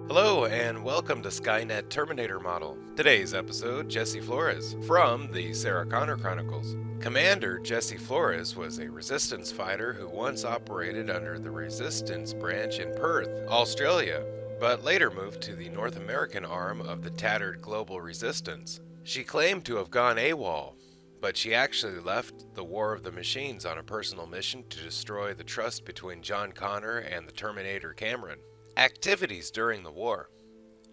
Hello and welcome to Skynet Terminator Model. Today's episode, Jesse Flores, from the Sarah Connor Chronicles. Commander Jesse Flores was a resistance fighter who once operated under the Resistance branch in Perth, Australia, but later moved to the North American arm of the tattered Global Resistance. She claimed to have gone AWOL, but she actually left the War of the Machines on a personal mission to destroy the trust between John Connor and the Terminator Cameron. Activities during the war.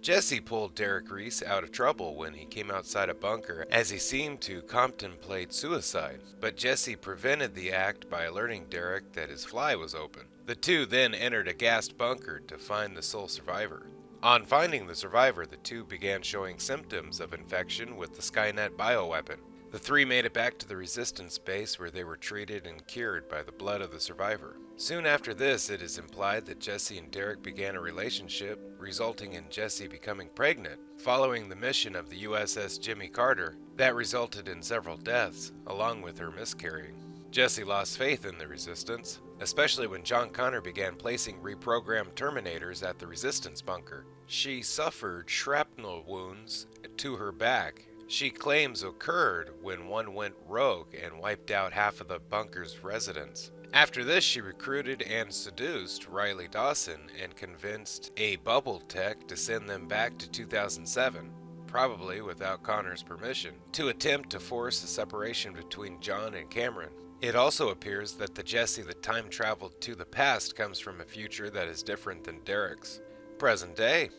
Jesse pulled Derek Reese out of trouble when he came outside a bunker as he seemed to contemplate suicide, but Jesse prevented the act by alerting Derek that his fly was open. The two then entered a gassed bunker to find the sole survivor. On finding the survivor, the two began showing symptoms of infection with the Skynet bioweapon. The three made it back to the Resistance base where they were treated and cured by the blood of the survivor. Soon after this, it is implied that Jesse and Derek began a relationship, resulting in Jesse becoming pregnant. Following the mission of the USS Jimmy Carter, that resulted in several deaths, along with her miscarrying. Jesse lost faith in the Resistance, especially when John Connor began placing reprogrammed Terminators at the Resistance bunker. She suffered shrapnel wounds to her back. She claims occurred when one went rogue and wiped out half of the bunker's residents. After this, she recruited and seduced Riley Dawson and convinced a bubble tech to send them back to 2007, probably without Connor's permission, to attempt to force a separation between John and Cameron. It also appears that the Jesse that time traveled to the past comes from a future that is different than Derek's. Present day.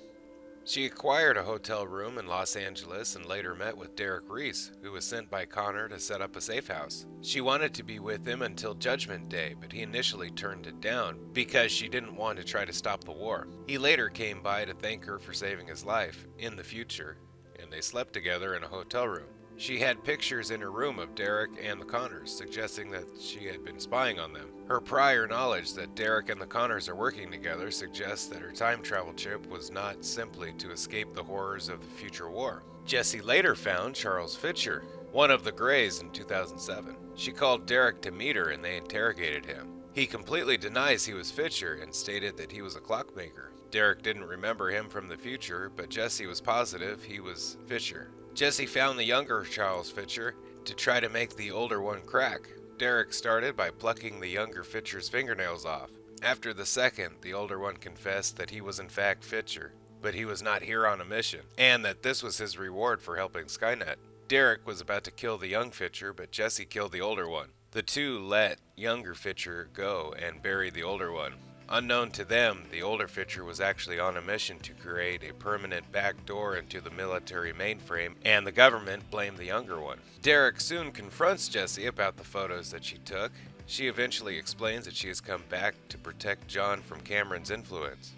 She acquired a hotel room in Los Angeles and later met with Derek Reese, who was sent by Connor to set up a safe house. She wanted to be with him until Judgment Day, but he initially turned it down because she didn't want to try to stop the war. He later came by to thank her for saving his life in the future, and they slept together in a hotel room. She had pictures in her room of Derek and the Connors, suggesting that she had been spying on them. Her prior knowledge that Derek and the Connors are working together suggests that her time travel trip was not simply to escape the horrors of the future war. Jesse later found Charles Fisher, one of the Greys, in 2007. She called Derek to meet her and they interrogated him. He completely denies he was Fisher and stated that he was a clockmaker. Derek didn't remember him from the future, but Jesse was positive he was Fisher. Jesse found the younger Charles Fisher to try to make the older one crack. Derek started by plucking the younger Fisher's fingernails off. After the second, the older one confessed that he was in fact Fisher, but he was not here on a mission, and that this was his reward for helping Skynet. Derek was about to kill the young Fisher, but Jesse killed the older one. The two let younger Fisher go and buried the older one. Unknown to them, the older Fisher was actually on a mission to create a permanent backdoor into the military mainframe, and the government blamed the younger one. Derek soon confronts Jesse about the photos that she took. She eventually explains that she has come back to protect John from Cameron's influence.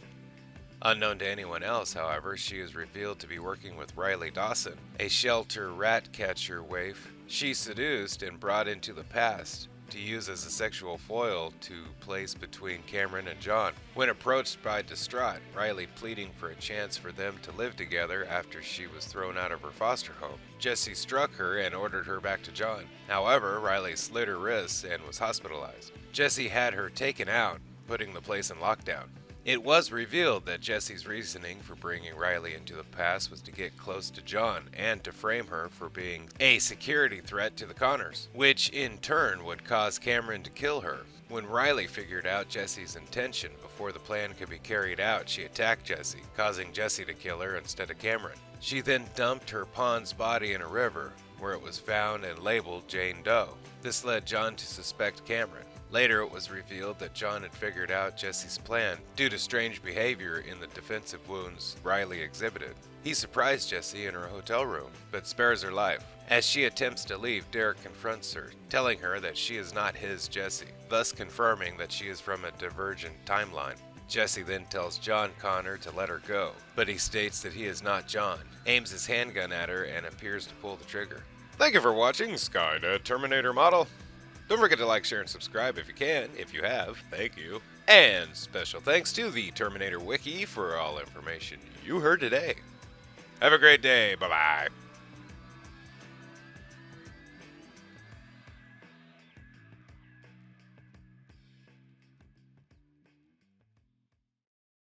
Unknown to anyone else, however, she is revealed to be working with Riley Dawson, a shelter rat catcher waif she seduced and brought into the past to use as a sexual foil to place between Cameron and John. When approached by distraught Riley pleading for a chance for them to live together after she was thrown out of her foster home, Jesse struck her and ordered her back to John. However, Riley slit her wrists and was hospitalized. Jesse had her taken out, putting the place in lockdown. It was revealed that Jesse's reasoning for bringing Riley into the past was to get close to John and to frame her for being a security threat to the Connors, which in turn would cause Cameron to kill her. When Riley figured out Jesse's intention before the plan could be carried out, she attacked Jesse, causing Jesse to kill her instead of Cameron. She then dumped her pawn's body in a river, where it was found and labeled Jane Doe. This led John to suspect Cameron. Later, it was revealed that John had figured out Jesse's plan due to strange behavior in the defensive wounds Riley exhibited. He surprised Jesse in her hotel room, but spares her life. As she attempts to leave, Derek confronts her, telling her that she is not his Jesse, thus confirming that she is from a divergent timeline. Jesse then tells John Connor to let her go, but he states that he is not John, aims his handgun at her, and appears to pull the trigger. Thank you for watching Skynet Terminator Model. Don't forget to like, share, and subscribe if you can. If you have, thank you. And special thanks to the Terminator Wiki for all information you heard today. Have a great day. Bye-bye.